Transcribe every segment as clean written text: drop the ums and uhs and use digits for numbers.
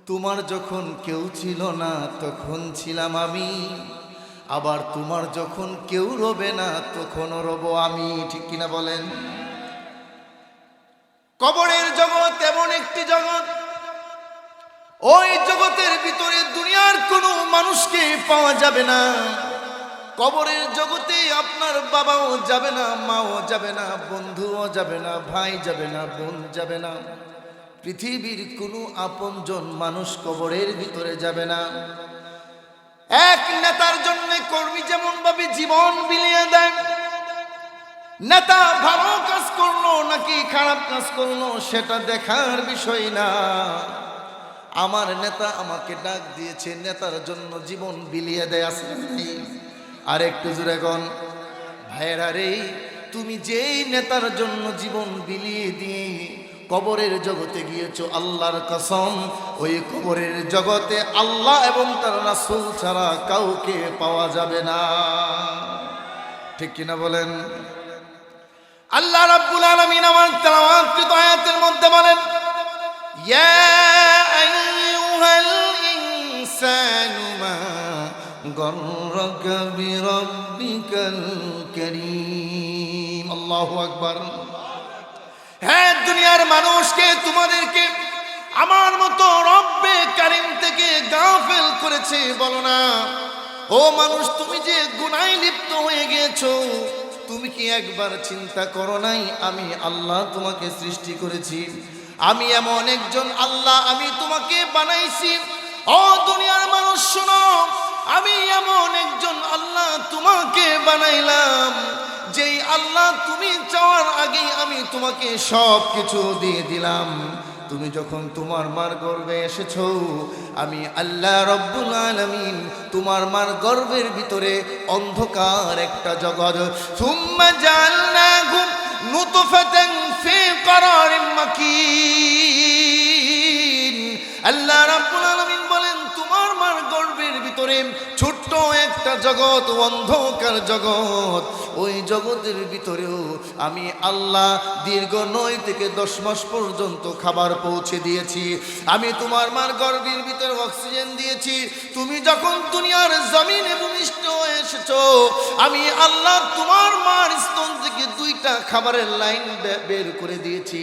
তোমার যখন কেউ ছিল না তখন ছিলাম আমি, আবার তোমার যখন কেউ রবে না তখনও রব আমি। ঠিক কিনা বলেন? কবরের জগৎ এমন একটি জগৎ, ওই জগতের ভিতরে দুনিয়ার কোনো মানুষকে পাওয়া যাবে না। কবরের জগতে আপনার বাবাও যাবে না, মাও যাবে না, বন্ধুও যাবে না, ভাই যাবে না, বোন যাবে না, পৃথিবীর কোনো আপনজন মানুষ কবরের ভিতরে যাবে না। এক নেতার জন্য কর্মী যেমন ভাবে জীবন বিলিয়ে দেন, নেতা ভালো কাজ করলো নাকি খারাপ কাজ করলো সেটা দেখার বিষয় না। আমার নেতা আমাকে ডাক দিয়েছে, নেতার জন্য জীবন বিলিয়ে দেয় আছে নাকি? আর একটু জোরে কোন ভাইরা রে, তুমি যেই নেতার জন্য জীবন বিলিয়ে দিয়ে কবরের জগতে গিয়েছো, আল্লাহর কসম ওই কবরের জগতে আল্লাহ এবং তার রাসূল ছাড়া কাউকে পাওয়া যাবে না। ঠিক কিনা বলেন? আল্লাহ রাব্বুল আলামিন আমার তেলাওয়াতকৃত আয়াতের মধ্যে বলেন, ইয়া আইয়ুহাল ইনসানু মা গররাকা বিরাব্বিকাল কারীম। আল্লাহু আকবার। হ্যাঁ, দুনিয়ার মানুষকে তোমাদেরকে আমার মতো রব্বে কারীম থেকে গাফেল করেছে বলো না। ও মানুষ, তুমি যে গুনাহে লিপ্ত হয়ে গিয়েছো, তুমি কি একবার চিন্তা করো নাই আমি আল্লাহ তোমাকে সৃষ্টি করেছি? আমি এমন একজন আল্লাহ, আমি তোমাকে বানাইছি। ও দুনিয়ার মানুষ শোনো, আমি এমন একজন আল্লাহ তোমাকে বানাইলাম, যেই আল্লাহ তুমি চাওয়ার আগেই আমি তোমাকে সব কিছু দিয়ে দিলাম। তুমি যখন তোমার মার গর্ভে এসেছো, আমি আল্লাহ রব্বুল আলামিন তোমার মার গর্ভের ভিতরে অন্ধকার একটা জগৎ, সুম্মা জাআলনাকুম নুতফাতান ফি করারিন মাকিন। আল্লাহ রব্বুল আলামিন বলেন, তোমার মার গর্ভের ভিতরে ছোট্ট একটা জগৎ, অন্ধকার জগৎ, ওই জগতের ভিতরেও আমি আল্লাহ দীর্ঘ 9 থেকে 10 মাস পর্যন্ত খাবার পৌঁছে দিয়েছি। আমি তোমার মার গর্ভের ভিতরে অক্সিজেন দিয়েছি। তুমি যখন দুনিয়ার জমিনে ভূমিষ্ঠ হয়ে এসেছো, আমি আল্লাহ তোমার মার স্তন থেকে 2টা খাবারের লাইন বের করে দিয়েছি।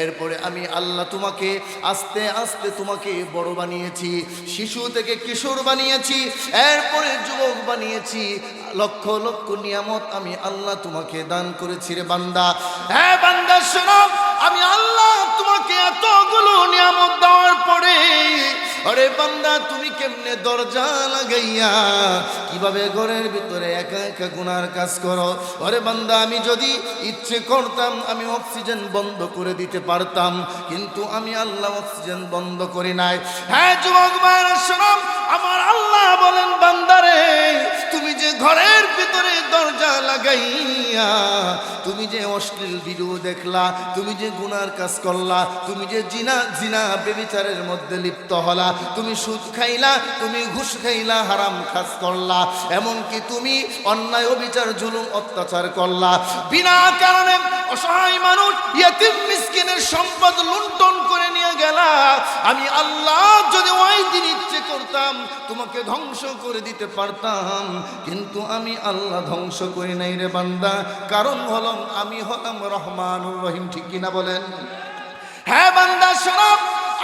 এরপরে আমি আল্লাহ তোমাকে আস্তে আস্তে তোমাকে বড় বানিয়েছি, শিশু থেকে কিশোর বানিয়েছি, এরপরে যুবক বানিয়েছি। লক্ষ লক্ষ নিয়ামত আমি আল্লাহ তোমাকে দান করেছি রে বান্দা। হ্যাঁ বান্দা শোনো, আমি আল্লাহ তোমাকে এতগুলো নিয়ামত দেওয়ার পরে আরে বান্দা তুমি কেমনে দরজা লাগাইয়া কিভাবে ঘরের ভিতরে একা একা গুনার কাজ করো? আরে বান্দা, আমি যদি ইচ্ছে করতাম আমি অক্সিজেন বন্ধ করে দিতে পারতাম, কিন্তু আমি আল্লাহ অক্সিজেন বন্ধ করি নাই। হ্যাঁ যুবক ভাইরা শোনো, আমার আল্লাহ বলেন, বান্দারে তুমি যে ঘরের ভিতরে দরজা লাগাইয়া তুমি যে অশ্লীল ভিডিও দেখলা, তুমি যে গুনার কাজ করলা, তুমি যে জিনা ব্যভিচারের মধ্যে লিপ্ত হলা, তুমি সুদ খাইলা, তুমি ঘুষ খাইলা, হারাম কাজ করলা, এমনকি তুমি অন্যায় অবিচার জুলুম অত্যাচার করলা, বিনা কারণে অসহায় মানুষ ইয়েতিম মিসকিনের সম্পদ লুণ্ঠন করে নিয়ে গেলা, আমি আল্লাহ যদি ওই দিন ইচ্ছে করতাম তোমাকে ধ্বংস করে দিতে পারতাম, কিন্তু আমি আল্লাহ ধ্বংস করি নাই রে বান্দা। কারণ হলাম আমি হলাম রহমানুর রহিম। ঠিক কিনা বলেন? হ্যাঁ বান্দা শোনো,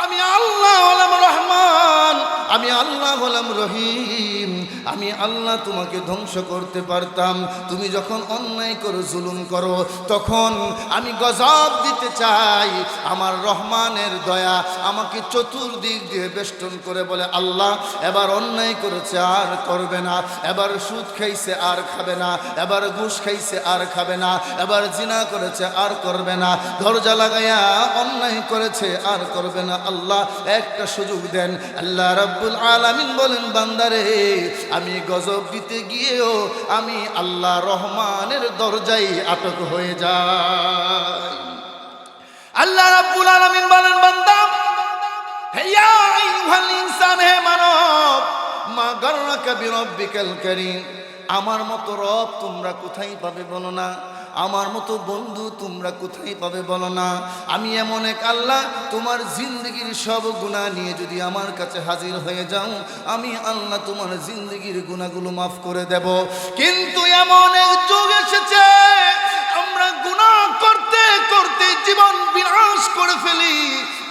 আমি আল্লাহ হলাম রহমান, আমি আল্লাহ হলাম রহিম। আমি আল্লাহ তোমাকে ধ্বংস করতে পারতাম, তুমি যখন অন্যায় করো, জুলুম করো, তখন আমি গজব দিতে চাই। আমার রহমানের দয়া আমাকে চতুর্দিক দিয়ে বেষ্টন করে বলে, আল্লাহ এবার অন্যায় করেছে আর করবে না, এবার সুদ খাইছে আর খাবে না, এবার ঘুষ খাইছে আর খাবে না, এবার জিনা করেছে আর করবে না, দরজা লাগাইয়া অন্যায় করেছে আর করবে না। আল্লাহ একটা সুযোগ দেন। আল্লাহ রাব্বুল আলামিন বলেন, বান্দারে আমি গজব দিতে গিয়েও আমি আল্লাহ রহমানের দরজায় আটক হয়ে যাই। আল্লাহ রাব্বুল আলামিন বলেন, বান্দা হে ইয়া আইয়ুহাল ইনসান, হে মানব, মা গাররাকা বিরাব্বিকাল কারীম, আমার মতো রব তোমরা কোথায় পাবে বলো না? আমার মতো বন্ধু তোমরা কোথায় পাবে বলো না? আমি এমন এক আল্লাহ, তোমার জিন্দগির সব গুনাহ নিয়ে যদি আমার কাছে হাজির হয়ে যাও, আমি আল্লাহ তোমার জিন্দগির গুনাহগুলো মাফ করে দেব। কিন্তু এমন এক যুগ এসেছে, আমরা গুনাহ করতে করতে জীবন বিনাশ করে ফেলি,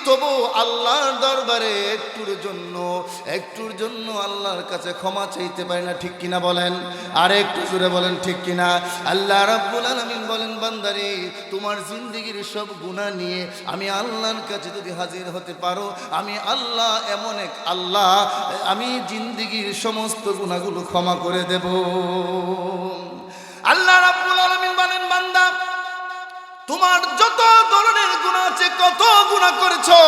তবু আল্লাহর দরবারে একটুর জন্য আল্লাহর কাছে ক্ষমা চাইতে পারি না। ঠিক কিনা বলেন? আর একটু জোরে বলেন ঠিক কিনা? আল্লাহ রাব্বুল আলামিন বলেন, বান্দারে তোমার জিন্দেগির সব গুনাহ নিয়ে আমি আল্লাহর কাছে যদি হাজির হতে পারো, আমি আল্লাহ এমন এক আল্লাহ, আমি জিন্দেগির সমস্ত গুনাহগুলো ক্ষমা করে দেব। আল্লাহ রাব্বুল আলামিন বলেন, বান্দা তোমার যত ধরনের গুনাহ আছে, কত গুনাহ করেছো,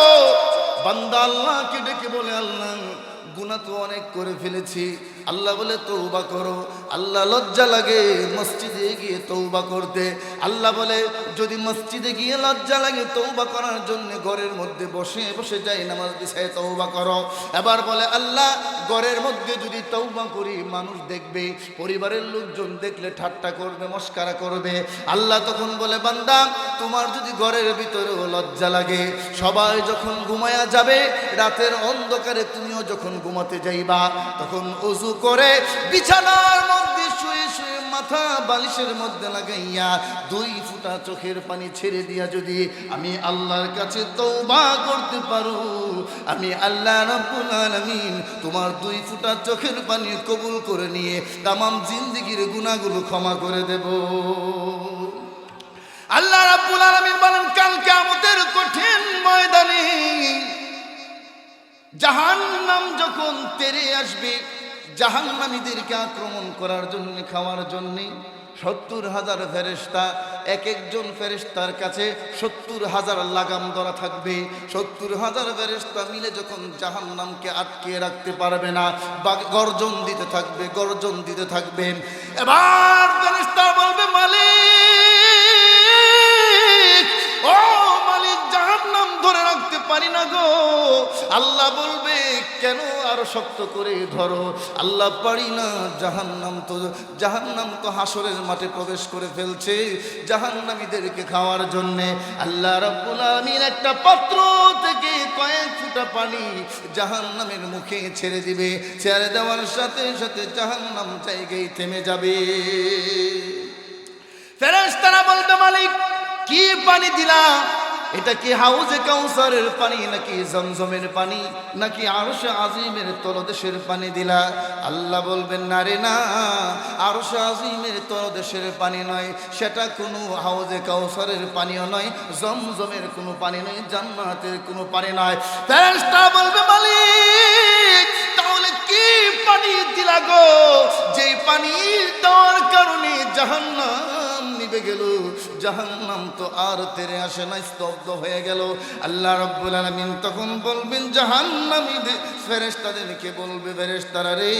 বান্দা আল্লাহকে ডেকে বলে, আল্লাহ গুনাহ তো অনেক করে ফেলেছি। আল্লাহ বলে তওবা করো। আল্লাহ লজ্জা লাগে মসজিদে গিয়ে তওবা করতে। আল্লাহ বলে যদি মসজিদে গিয়ে লজ্জা লাগে তওবা করার জন্য, ঘরের মধ্যে বসে বসে যাই নামাজ বিছায় তওবা করো। এবার বলে আল্লাহ ঘরের মধ্যে যদি তওবা করি মানুষ দেখবে, পরিবারের লোকজন দেখলে ঠাট্টা করবে, মস্কারা করবে। আল্লাহ তখন বলে, বান্দা তোমার যদি ঘরের ভিতরেও লজ্জা লাগে, সবাই যখন ঘুমায়া যাবে, রাতের অন্ধকারে তুমিও যখন ঘুমাতে যাইবা, তখন ওযু করে বিছানার মধ্যে শুয়ে শুয়ে মাথা বালিশের মধ্যে লাগাইয়া 2 ফোঁটা চোখের পানি ছেড়ে দিয়া যদি আমি আল্লাহর কাছে তওবা করতে পারো, আমি আল্লাহ রাব্বুল আলামিন তোমার 2 ফোঁটা চোখের পানি কবুল করে নিয়ে তামাম জিন্দেগির গুনাহগুলো ক্ষমা করে দেব। আল্লাহ রাব্বুল আলামিন বলেন, কাল কিয়ামতের কঠিন ময়দানে জাহান্নাম যখন তেরে আসবে, জাহান্নামীদেরকে আক্রমণ করার জন্য, খাওয়ার জন্য 70,000 ফেরেশতা, এক একজন ফেরেশতার কাছে 70,000 লাগাম ধরা থাকবে। 70,000 ফেরেশতা মিলে যখন জাহান্নামকে আটকে রাখতে পারবে না, গর্জন দিতে থাকবে, গর্জন দিতে থাকবে। এবার ফেরেশতা বলবে, মালিক, ও মালিক, জাহান্নাম ধরে রাখতে পারি না গো। আল্লাহ বলবে, কেন আরো শক্ত করে ধরো। আল্লাহ পারি না, জাহান্নাম তো হাসরের মাঠে প্রবেশ করে ফেলছে জাহান্নামীদেরকে খাওয়ার জন্য। আল্লাহ রাব্বুল আলামিন একটা পাত্র থেকে কয়েক ফোঁটা পানি জাহান্নামের মুখে ছেড়ে দিবে। ছেড়ে দেওয়ার সাথে সাথে জাহান্নাম জায়গায় থেমে যাবে। ফেরেশতারা বলবে, মালিক কি পানি দিলা? এটা কি হাউজে কাউসারের পানি, নাকি জমজমের পানি, নাকি আরশে আজিমের তলদেশের পানি দিলা? আল্লাহ বলবেন, না রে না, আরশে আজিমের তলদেশের পানি নয়, সেটা কোনো হাউজে কাউসারের পানিও নয়, জমজমের কোনো পানি নয়, জান্নাতের কোনো পানি নয়। ফেরেশতা বলবে, মালিক তাহলে কি পানি দিলা গো, যেই পানি দেওয়ার কারণে জাহান্নাম নিভে গেল, জাহান্নাম তো আর তেরে আসে না, স্তব্ধ হয়ে গেল। আল্লাহ রাব্বুল আলামিন তখন বলবেন জাহান্নামীদের ফেরেশতাদেরকে বলবে, ফেরেশতারা রে,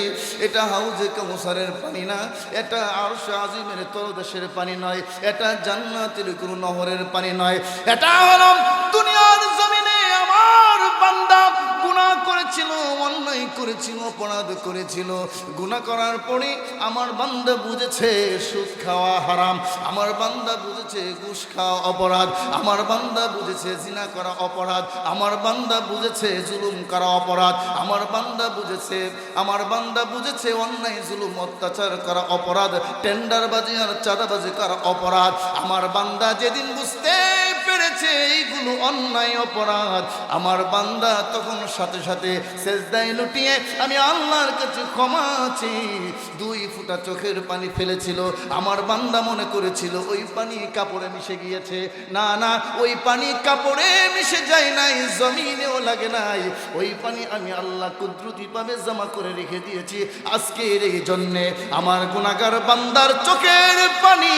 এটা হাউজে কাউসারের পানি না, এটা আরশে আজিমের তলদেশের পানি নয়, এটা জান্নাতের কোনো নহরের পানি নয়, এটা হলো দুনিয়ার জমিনে আমার বান্দা গুনাহ করেছিল, অন্যায় করেছিল, অপরাধ করেছিল। গুনাহ করার পরে আমার বান্দা বুঝেছে সুদ খাওয়া হারাম, আমার বান্দা বুঝেছে ঘুষ খাওয়া অপরাধ, আমার বান্দা বুঝেছে জিনা করা অপরাধ, আমার বান্দা বুঝেছে জুলুম করা অপরাধ, আমার বান্দা বুঝেছে অন্যায় জুলুম অত্যাচার করা অপরাধ, টেন্ডারবাজি আর চাঁদাবাজি করা অপরাধ। আমার বান্দা যেদিন বুঝতে পেরেছে এইগুলো অন্যায় অপরাধ, আমার বান্দা তখন সাথে সাথে সেজদায় লুটিয়ে আমি আল্লাহর কাছে ক্ষমা চেয়ে 2 ফোঁটা চোখের পানি ফেলেছিল। আমার বান্দা মনে করেছিল ওই পানি কাপড়ে মিশে গিয়েছে, না না, ওই পানি কাপড়ে মিশে যায় নাই, জমিনেও লাগে নাই, ওই পানি আমি আল্লাহ কুদরতিভাবে জমা করে রেখে দিয়েছি আজকের এই জন্যে। আমার গুনাহগার বান্দার চোখের পানি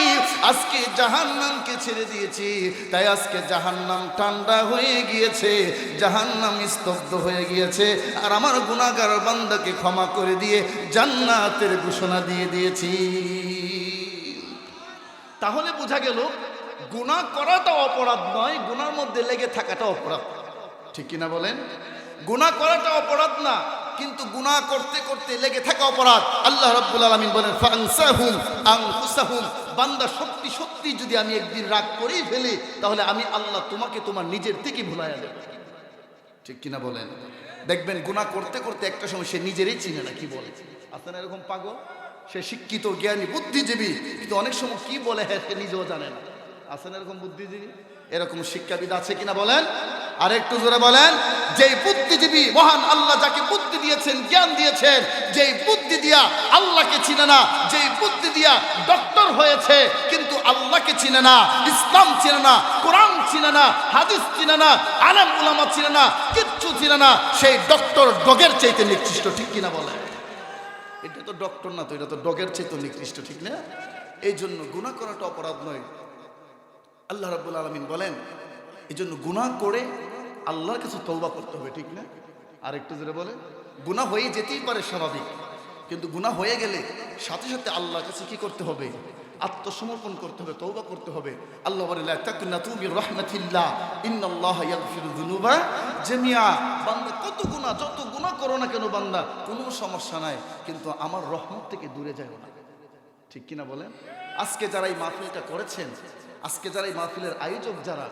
আজকে জাহান্নামকে ছেড়ে দিয়েছি, তাই আজকে জাহান্নাম ঠান্ডা হয়ে গিয়েছে, জাহান্নাম স্তব্ধ হয়ে গিয়েছে, আর আমার গুনাহগার বান্দাকে ক্ষমা করে দিয়ে জান্নাতের ঘোষণা দিয়ে দিয়েছি। তাহলে বোঝা গেল গুনাহ করাটা অপরাধ নয়, গুনার মধ্যে লেগে থাকাটা অপরাধ। ঠিক কিনা বলেন? গুনাহ করাটা অপরাধ না, কিন্তু গুনাহ করতে করতে লেগে থাকা অপরাধ। আল্লাহ রাব্বুল আলামিন বলেন ফানসাহুম আনফুসাহুম, বান্দা সত্যি সত্যি যদি আমি একদিন রাগ করেই ফেলি তাহলে আমি আল্লাহ তোমাকে তোমার নিজের থেকে ভুলাইয়া দেব। ঠিক কিনা বলেন? দেখবেন গুনাহ করতে করতে একটা সময় সে নিজেরই চিনে না কি বলে। আছে না এরকম পাগল? সে শিক্ষিত জ্ঞানী বুদ্ধিজীবী, কিন্তু অনেক সময় কি বলে সে নিজেও জানে না। আছে না এরকম বুদ্ধিজীবী? এরকম শিক্ষাবিদ আছে কিনা বলেন? আর একটু জোরে বলেন। যেই বুদ্ধিজীবী, মহান আল্লাহ যাকে বুদ্ধি দিয়েছেন, জ্ঞান দিয়েছেন, যেই বুদ্ধি দিয়া আল্লাহকে চিনে না, যেই বুদ্ধি দিয়া ডক্টর হয়েছে কিন্তু আল্লাহকে চিনে না, ইসলাম চিনে না, কোরআন চিনে না, হাদিস চিনে না, আলেম উলামা চিনে না, কিচ্ছু চিনে না, সেই ডক্টর ডগের চাইতে নিকৃষ্ট। ঠিক কিনা বলেন? এটা তো ডক্টর না, তো এটা তো ডগের চাইতে নিকৃষ্ট। ঠিক না? এই জন্য গুনাহ করাটা অপরাধ নয়। আল্লাহ রাব্বুল আলামিন বলেন এই জন্য গুনাহ করে আল্লাহর কাছে তওবা করতে হবে। ঠিক না? আর একটু জোরে বলে। গুনাহ হয়ে যেতেই পারে স্বাভাবিক, কিন্তু গুনাহ হয়ে গেলে সাথে সাথে আল্লাহর কাছে কি করতে হবে? আত্মসমর্পণ করতে হবে, তওবা করতে হবে। আল্লাহ বলে লা তাকনাতু মির রাহমাতিল্লাহ ইন্নাল্লাহা ইয়াগফিরুয যুনুবা জামিআ। বান্দা কত গুনাহ, যত গুনাহ করো না কেন বান্দা, কোনো সমস্যা নাই, কিন্তু আমার রহমত থেকে দূরে যাও না। ঠিক কিনা বলেন? আজকে যারা এই মাহফিলটা করেছেন, আজকে যারা এই মাহফিলের আয়োজক যারা,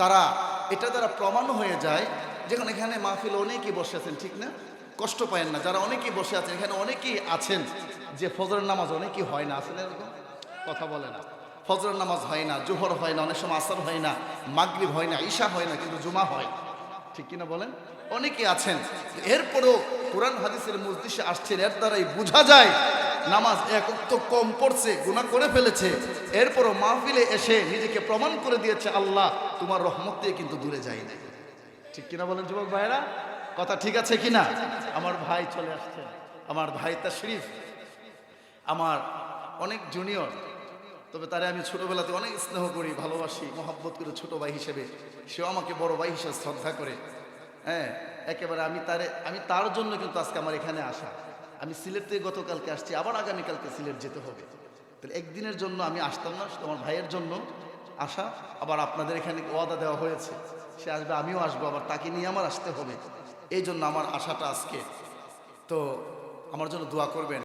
তারা এটা দ্বারা প্রমাণ হয়ে যায়, যেখানে এখানে মাহফিল অনেকেই বসে আছেন। ঠিক না? কষ্ট পায়েন না, যারা অনেকেই বসে আছেন, এখানে অনেকেই আছেন যে ফজরের নামাজ অনেকেই হয় না। আসলে এরকম কথা বলে না, ফজরের নামাজ হয় না, জোহর হয় না, অনেক সময় আসর হয় না, মাগরিব হয় না, ঈশা হয় না, কিন্তু জুমা হয়। ঠিক কিনা বলেন? অনেকে আছেন, এরপরও কোরআন হাদিসের মজলিসে আসছেন, এর দ্বারাই বোঝা যায় নামাজ এক ওয়াক্ত কম পড়ছে, গুনাহ করে ফেলেছে, এরপরও মাহফিলে এসে নিজেকে প্রমাণ করে দিয়েছে আল্লাহ তোমার রহমত দিয়ে কিন্তু দূরে যায় না। ঠিক কিনা বলেন যুবক ভাইরা? কথা ঠিক আছে কিনা? আমার ভাই চলে আসছেন, আমার ভাই তাশরীফ, আমার অনেক জুনিয়র, তবে তারে আমি ছোটবেলাতে অনেক স্নেহ করি, ভালোবাসি, মহব্বত করি ছোট ভাই হিসেবে। সেও আমাকে বড় ভাই হিসেবে শ্রদ্ধা করে। হ্যাঁ, একেবারে আমি তার জন্য কিন্তু আজকে আমার এখানে আসা। আমি সিলেট থেকে গতকালকে আসছি, আবার আগামীকালকে সিলেট যেতে হবে। তাহলে একদিনের জন্য আমি আসতাম না, আমার ভাইয়ের জন্য আসা। আবার আপনাদের এখানে ওয়াদা দেওয়া হয়েছে, সে আসবে, আমিও আসবো, আবার তাকে নিয়ে আমার আসতে হবে। এই জন্য আমার আশাটা আজকে। তো আমার জন্য দোয়া করবেন।